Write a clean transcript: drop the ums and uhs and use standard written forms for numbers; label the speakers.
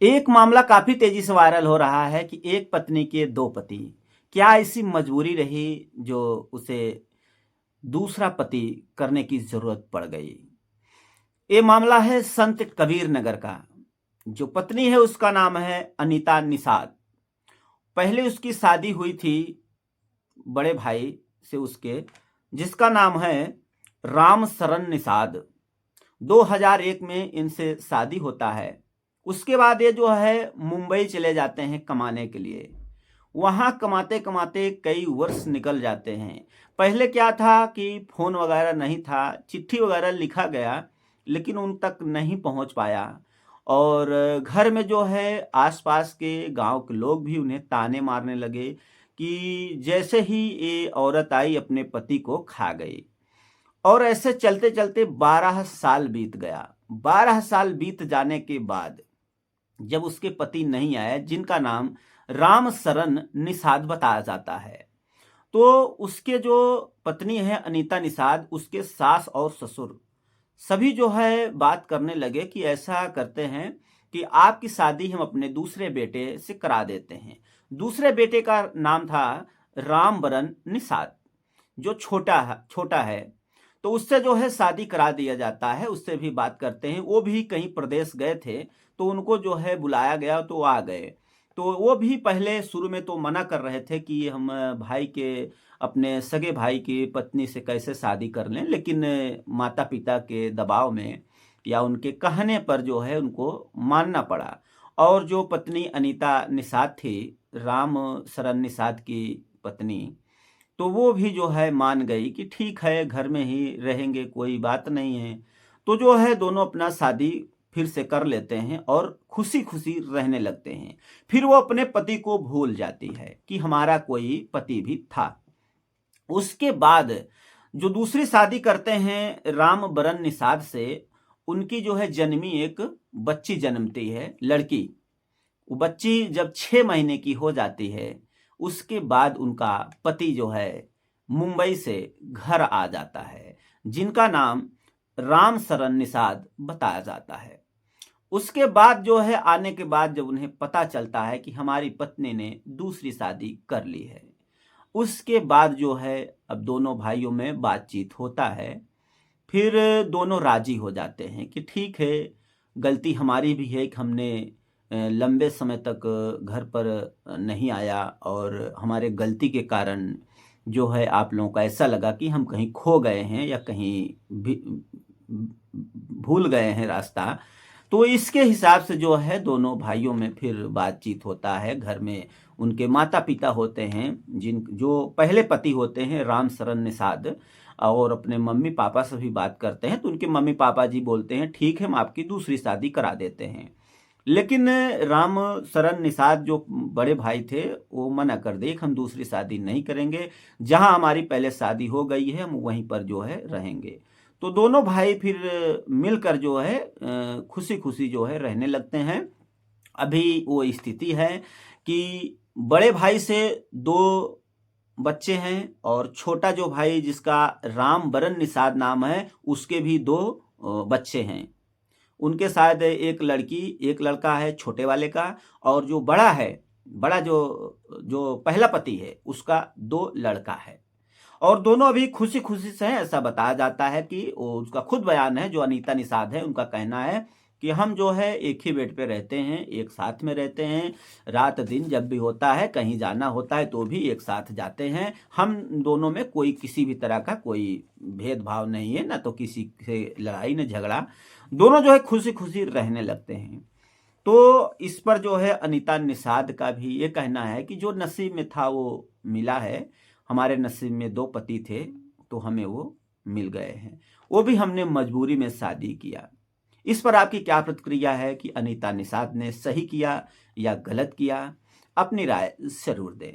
Speaker 1: एक मामला काफी तेजी से वायरल हो रहा है कि एक पत्नी के दो पति। क्या ऐसी मजबूरी रही जो उसे दूसरा पति करने की जरूरत पड़ गई? ये मामला है संत कबीर नगर का। जो पत्नी है उसका नाम है अनीता निषाद। पहले उसकी शादी हुई थी बड़े भाई से उसके, जिसका नाम है राम शरण निषाद। 2001 में इनसे शादी होता है। उसके बाद ये जो है मुंबई चले जाते हैं कमाने के लिए। वहाँ कमाते कमाते कई वर्ष निकल जाते हैं। पहले क्या था कि फ़ोन वगैरह नहीं था, चिट्ठी वगैरह लिखा गया लेकिन उन तक नहीं पहुँच पाया। और घर में जो है आसपास के गांव के लोग भी उन्हें ताने मारने लगे कि जैसे ही ये औरत आई अपने पति को खा गई। और ऐसे चलते चलते 12 साल बीत गया। 12 साल बीत जाने के बाद जब उसके पति नहीं आए, जिनका नाम राम शरण निषाद बताया जाता है, तो उसके जो पत्नी है अनीता निषाद, उसके सास और ससुर सभी जो है बात करने लगे कि ऐसा करते हैं कि आपकी शादी हम अपने दूसरे बेटे से करा देते हैं। दूसरे बेटे का नाम था रामबरन निषाद, जो छोटा है। तो उससे जो है शादी करा दिया जाता है। उससे भी बात करते हैं। वो भी कहीं प्रदेश गए थे तो उनको जो है बुलाया गया तो आ गए। तो वो भी पहले शुरू में तो मना कर रहे थे कि हम भाई के अपने सगे भाई की पत्नी से कैसे शादी कर लें, लेकिन माता पिता के दबाव में या उनके कहने पर जो है उनको मानना पड़ा। और जो पत्नी अनीता निषाद थी, राम शरण निषाद की पत्नी, तो वो भी जो है मान गई कि ठीक है, घर में ही रहेंगे, कोई बात नहीं है। तो जो है दोनों अपना शादी फिर से कर लेते हैं और खुशी खुशी रहने लगते हैं। फिर वो अपने पति को भूल जाती है कि हमारा कोई पति भी था। उसके बाद जो दूसरी शादी करते हैं राम बरन निषाद से, उनकी जो है जन्मी एक बच्ची जन्मती है, लड़की। वो बच्ची जब 6 महीने की हो जाती है, उसके बाद उनका पति जो है मुंबई से घर आ जाता है, जिनका नाम राम शरण निषाद बताया जाता है। उसके बाद जो है आने के बाद जब उन्हें पता चलता है कि हमारी पत्नी ने दूसरी शादी कर ली है, उसके बाद जो है अब दोनों भाइयों में बातचीत होता है। फिर दोनों राजी हो जाते हैं कि ठीक है, गलती हमारी भी है कि हमने लंबे समय तक घर पर नहीं आया, और हमारे गलती के कारण जो है आप लोगों को ऐसा लगा कि हम कहीं खो गए हैं या कहीं भी भूल गए हैं रास्ता। तो इसके हिसाब से जो है दोनों भाइयों में फिर बातचीत होता है। घर में उनके माता पिता होते हैं, जो पहले पति होते हैं राम शरण निषाद, और अपने मम्मी पापा से भी बात करते हैं। तो उनके मम्मी पापा जी बोलते हैं ठीक है, हम आपकी दूसरी शादी करा देते हैं। लेकिन राम शरण निषाद जो बड़े भाई थे, वो मना कर दिए कि हम दूसरी शादी नहीं करेंगे, जहां हमारी पहले शादी हो गई है हम वहीं पर जो है रहेंगे। तो दोनों भाई फिर मिलकर जो है खुशी खुशी जो है रहने लगते हैं। अभी वो स्थिति है कि बड़े भाई से दो बच्चे हैं, और छोटा जो भाई जिसका राम बरन निषाद नाम है, उसके भी दो बच्चे हैं। उनके शायद एक लड़की एक लड़का है छोटे वाले का, और जो बड़ा है, बड़ा जो जो पहला पति है, उसका दो लड़का है। और दोनों अभी खुशी खुशी से हैं, ऐसा बताया जाता है कि वो उसका खुद बयान है। जो अनीता निषाद है उनका कहना है कि हम जो है एक ही बेड पे रहते हैं, एक साथ में रहते हैं, रात दिन जब भी होता है, कहीं जाना होता है तो भी एक साथ जाते हैं। हम दोनों में कोई किसी भी तरह का कोई भेदभाव नहीं है, ना तो किसी से लड़ाई न झगड़ा। दोनों जो है खुशी खुशी रहने लगते हैं। तो इस पर जो है अनीता निषाद का भी ये कहना है कि जो नसीब में था वो मिला है। हमारे नसीब में दो पति थे तो हमें वो मिल गए हैं, वो भी हमने मजबूरी में शादी किया। इस पर आपकी क्या प्रतिक्रिया है कि अनीता निषाद ने सही किया या गलत किया? अपनी राय जरूर दें।